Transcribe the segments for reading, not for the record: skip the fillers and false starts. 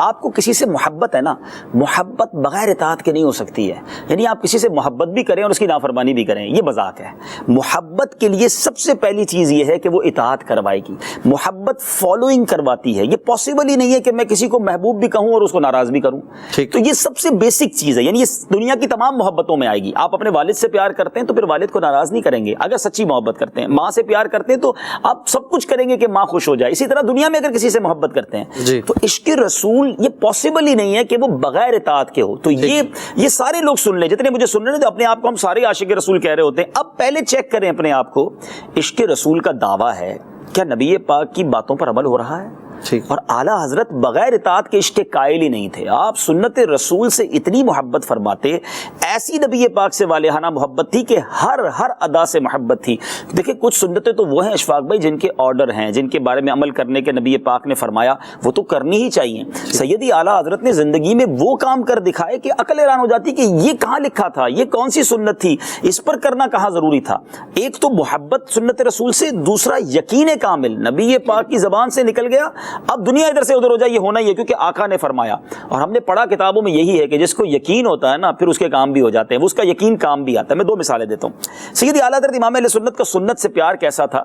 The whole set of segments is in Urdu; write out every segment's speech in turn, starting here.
آپ کو کسی سے محبت ہے نا، محبت بغیر اطاعت کے نہیں ہو سکتی ہے. یعنی آپ کسی سے محبت بھی کریں اور اس کی نافرمانی بھی کریں، یہ مذاق ہے. محبت کے لیے سب سے پہلی چیز یہ ہے کہ وہ اطاعت کروائے گی. محبت فالوئنگ کرواتی ہے. یہ پاسبل ہی نہیں ہے کہ میں کسی کو محبوب بھی کہوں اور اس کو ناراض بھی کروں. تو یہ سب سے بیسک چیز ہے. یعنی یہ دنیا کی تمام محبتوں میں آئے گی. آپ اپنے والد سے پیار کرتے ہیں تو پھر والد کو ناراض نہیں کریں گے اگر سچی محبت کرتے ہیں. ماں سے پیار کرتے ہیں تو آپ سب کچھ کریں گے کہ ماں خوش ہو جائے. اسی طرح دنیا میں اگر کسی سے محبت کرتے ہیں تو عشق رسول یہ پاسبل ہی نہیں ہے کہ وہ بغیر اطاعت کے ہو. تو یہ سارے لوگ سن لیں، جتنے مجھے سن رہے ہیں، تو اپنے آپ کو ہم سارے عاشق رسول کہہ رہے ہوتے ہیں. اب پہلے چیک کریں اپنے آپ کو، عشق رسول کا دعویٰ ہے، کیا نبی پاک کی باتوں پر عمل ہو رہا ہے؟ اور اعلیٰ حضرت بغیر اطاعت کے عشق کے قائل ہی نہیں تھے. آپ سنت رسول سے اتنی محبت فرماتے، ایسی نبی پاک سے والہانہ محبت تھی کہ ہر ادا سے محبت تھی. دیکھیں کچھ سنتیں تو وہ ہیں اشفاق بھائی جن کے آرڈر ہیں، جن کے بارے میں عمل کرنے کے نبی پاک نے فرمایا وہ تو کرنی ہی چاہیے. سیدی اعلیٰ حضرت نے زندگی میں وہ کام کر دکھائے کہ عقل حیران ہو جاتی کہ یہ کہاں لکھا تھا، یہ کون سی سنت تھی، اس پر کرنا کہاں ضروری تھا. ایک تو محبت سنت رسول سے، دوسرا یقین کامل. نبی پاک کی زبان سے نکل گیا، اب دنیا ادھر سے ادھر ہو جائے، یہ ہونا ہی ہے کیونکہ آقا نے فرمایا. اور ہم نے پڑھا کتابوں میں یہی ہے کہ جس کو یقین ہوتا ہے نا پھر اس کے کام بھی ہو جاتے ہیں، وہ اس کا یقین کام بھی آتا ہے. میں دو مثالیں دیتا ہوں. سیدی اعلیٰ حضرت امام اہل سنت کا سنت سے پیار کیسا تھا؟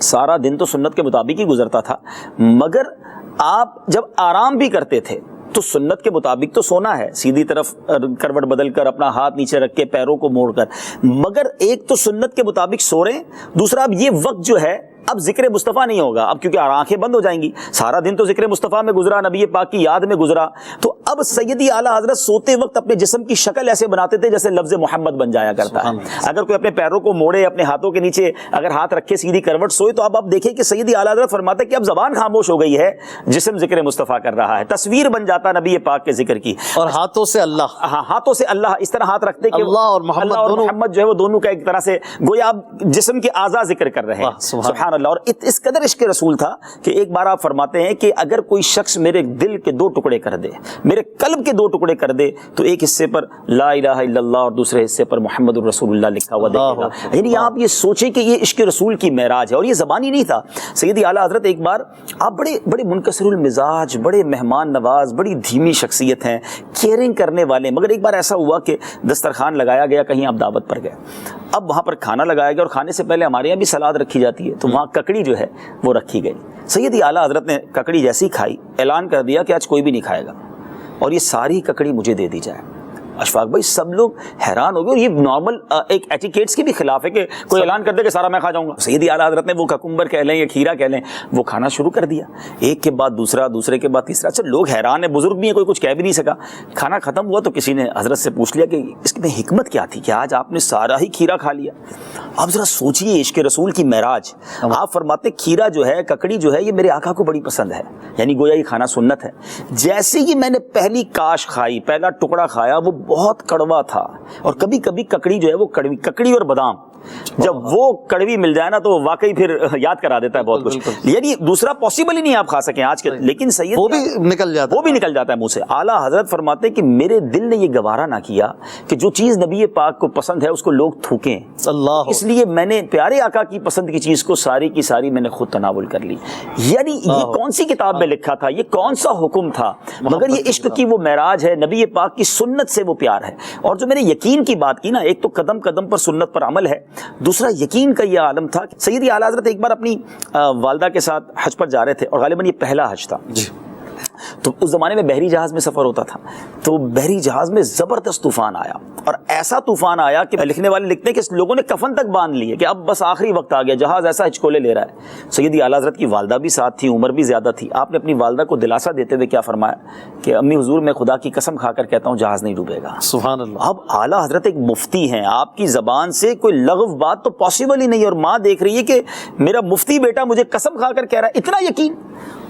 سارا دن تو سنت کے مطابق ہی گزرتا تھا، مگر آپ جب آرام بھی کرتے تھے تو سنت کے مطابق تو سونا ہے، سیدھی طرف کروٹ بدل کر، اپنا ہاتھ نیچے رکھ کے، پیروں کو موڑ کر. مگر ایک تو سنت کے مطابق سو رہے ہیں، دوسرا اب یہ وقت جو ہے اب ذکر مصطفیٰ نہیں ہوگا، اب کیونکہ آنکھیں بند ہو جائیں گی. سارا دن تو ذکر مصطفیٰ میں گزرا، نبی پاک کی یاد میں گزرا. تو اب سیدی اعلیٰ حضرت سوتے وقت اپنے جسم کی شکل ایسے بناتے تھے جیسے لفظ محمد بن جایا کرتا ہے. اگر کوئی اپنے پیروں کو موڑے، اپنے ہاتھوں کے نیچے اگر ہاتھ رکھے سیدھی کروٹ سوئے، تو اب آپ دیکھیں کہ سیدی اعلیٰ حضرت فرماتے ہیں کہ اب زبان خاموش ہو گئی ہے، جسم ذکر مصطفیٰ کر رہا ہے. تصویر بن جاتا نبی پاک کے ذکر کی، اور ہاتھوں سے اللہ، ہاں ہاتھوں سے اللہ اس طرح ہاتھ رکھتے کہ اللہ اور محمد جو ہے وہ دونوں کا ایک طرح سے گویا آپ جسم کے اعضاء ذکر کر رہے ہیں. سبحان اللہ. اور اس قدر عشق رسول تھا کہ ایک بار آپ فرماتے ہیں کہ اگر کوئی شخص میرے دل کے 2 ٹکڑے کر دے، میرے قلب کے 2 ٹکڑے کر دے، تو ایک حصے پر لا الہ الا اللہ اور دوسرے حصے پر محمد الرسول اللہ لکھا ہوا دیکھے گا. یعنی آپ یہ سوچیں کہ یہ عشق رسول کی معراج ہے. اور یہ زبانی نہیں تھا. سیدی اعلیٰ حضرت ایک بار، آپ بڑے منکسر المزاج، بڑے مہمان نواز، بڑی دھیمی شخصیت ہیں، کیئرنگ کرنے والے. مگر ایک بار ایسا ہوا کہ دسترخوان لگایا گیا، کہیں آپ دعوت پر گئے، اب وہاں پر کھانا لگایا گیا، اور کھانے سے پہلے ہمارے یہاں بھی سلاد رکھی جاتی ہے، تو وہاں ککڑی جو ہے وہ رکھی گئی. سیدی اعلیٰ حضرت نے ککڑی جیسی کھائی، اعلان کر دیا کہ آج کوئی بھی نہیں کھائے گا اور یہ ساری ککڑی مجھے دے دی جائے. اشفاق بھائی سب لوگ حیران ہو گئے، اور یہ نارمل ایک ایٹیکیٹس کے بھی خلاف ہے کہ کوئی اعلان کر دے کہ سارا میں کھا جاؤں گا. سیدی اعلیٰ حضرت نے وہ ککمبر کہہ لیں یا کھیرا کہہ لیں وہ کھانا شروع کر دیا، ایک کے بعد دوسرا، دوسرے کے بعد تیسرا. اچھا لوگ حیران ہیں، بزرگ بھی ہیں، کوئی کچھ کہہ بھی نہیں سکا. کھانا ختم ہوا تو کسی نے حضرت سے پوچھ لیا کہ اس میں حکمت کیا تھی کہ آج آپ نے سارا ہی کھیرا کھا لیا. آپ ذرا سوچئے عشق رسول کی معراج. آپ فرماتے کھیرا جو ہے، ککڑی جو ہے، یہ میرے آقا کو بڑی پسند ہے، یعنی گویا یہ کھانا سنت ہے. جیسے ہی میں نے پہلی کاش کھائی، پہلا ٹکڑا کھایا، وہ بہت کڑوا تھا. اور کبھی کبھی ککڑی جو ہے وہ ککڑی اور بادام جب وہ کڑوی مل جائے نا تو واقعی پھر یاد کرا دیتا ہے بہت کچھ. یعنی دوسرا پاسبل ہی نہیں آپ کھا سکیں آج کے، لیکن سید وہ بھی نکل جاتا ہے منہ سے. اعلیٰ حضرت فرماتے ہیں کہ میرے دل نے یہ گوارا نہ کیا کہ جو چیز نبی پاک کو پسند ہے اس کو لوگ تھوکیں، اس لیے میں نے پیارے آقا کی پسند کی چیز کو ساری کی ساری میں نے خود تناول کر لی. یعنی یہ کون سی کتاب میں لکھا تھا، یہ کون سا حکم تھا، مگر یہ عشق کی وہ معراج ہے، نبی پاک کی سنت سے وہ پیار ہے. اور جو میں نے یقین کی بات کی نا، ایک تو قدم قدم پر سنت پر عمل ہے، دوسرا یقین کا یہ عالم تھا. سیدی اعلیٰ حضرت ایک بار اپنی والدہ کے ساتھ حج پر جا رہے تھے، اور غالباً یہ پہلا حج تھا. تو اس زمانے میں بحری جہاز میں سفر ہوتا تھا، تو بحری جہاز میں زبردست طوفان آیا، اور ایسا طوفان آیا کہ لکھنے والے لکھتے ہیں کہ لوگوں نے کفن تک باندھ لیے کہ اب بس آخری وقت آ گیا، جہاز ایسا ہچکولے لے رہا ہے. سیدی اعلیٰ حضرت کی والدہ بھی ساتھ تھی، عمر بھی زیادہ تھی. آپ نے اپنی والدہ کو دلاسا دیتے ہوئے کیا فرمایا کہ امی حضور میں خدا کی قسم کھا کر کہتا ہوں جہاز نہیں ڈوبے گا. سبحان اللہ. اب اعلیٰ حضرت ایک مفتی ہیں، آپ کی زبان سے کوئی لغو بات تو پاسبل ہی نہیں، اور ماں دیکھ رہی ہے کہ میرا مفتی بیٹا مجھے قسم کھا کر کہہ رہا ہے، اتنا یقین.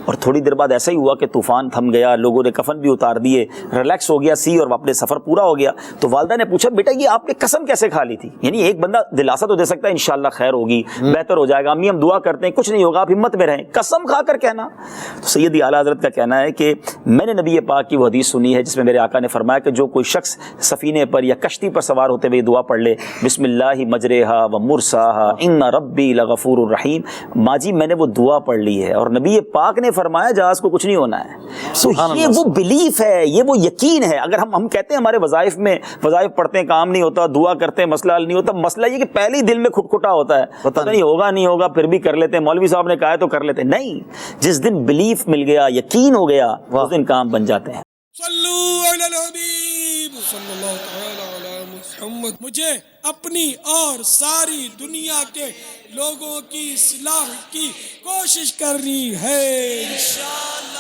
اور تھوڑی دیر بعد ایسا ہی ہوا کہ طوفان تھم گیا، لوگوں نے کفن بھی اتار دیے، ریلیکس ہو گیا سی، اور اپنے سفر پورا ہو گیا. تو والدہ نے پوچھا بیٹا یہ آپ نے قسم کیسے کھا لی تھی؟ یعنی ایک بندہ دلاسا تو دے سکتا ہے انشاءاللہ خیر ہوگی، بہتر ہو جائے گا، امی ہم دعا کرتے ہیں کچھ نہیں ہوگا، آپ ہمت میں رہیں، قسم کھا کر کہنا. تو سیدی اعلیٰ حضرت کا کہنا ہے کہ میں نے نبی پاک کی وہ حدیث سنی ہے جس میں میرے آقا نے فرمایا کہ جو کوئی شخص سفینے پر یا کشتی پر سوار ہوتے ہوئے دعا پڑھ لے، بسم اللہ مجریہا و مرساہا ان ربی لغفور الرحیم. ماں جی میں نے وہ دعا پڑھ لی ہے، اور نبی پاک نے فرمایا جہاز کو کچھ نہیں ہونا ہے. تو یہ وہ بلیف ہے, یہ وہ یقین ہے. اگر ہم کہتے ہیں ہمارے وظائف میں, وظائف پڑھتے ہیں کام نہیں ہوتا, دعا کرتے ہیں مسئلہ حل نہیں ہوتا, مسئلہ یہ کہ پہلے ہی دل میں کھٹکھٹا ہوتا ہے, پتہ نہیں ہوگا نہیں ہوگا, پھر بھی کر لیتے ہیں, مولوی صاحب نے کہا ہے تو کر لیتے ہیں. نہیں, جس دن بلیف مل گیا, یقین ہو گیا, اس دن کام بن جاتے ہیں. صلو علی الحبیب صلی اللہ تعالی علی محمد. مجھے اپنی اور ساری دنیا کے لوگوں کی اصلاح کی کوشش کرنی ہے انشاءاللہ.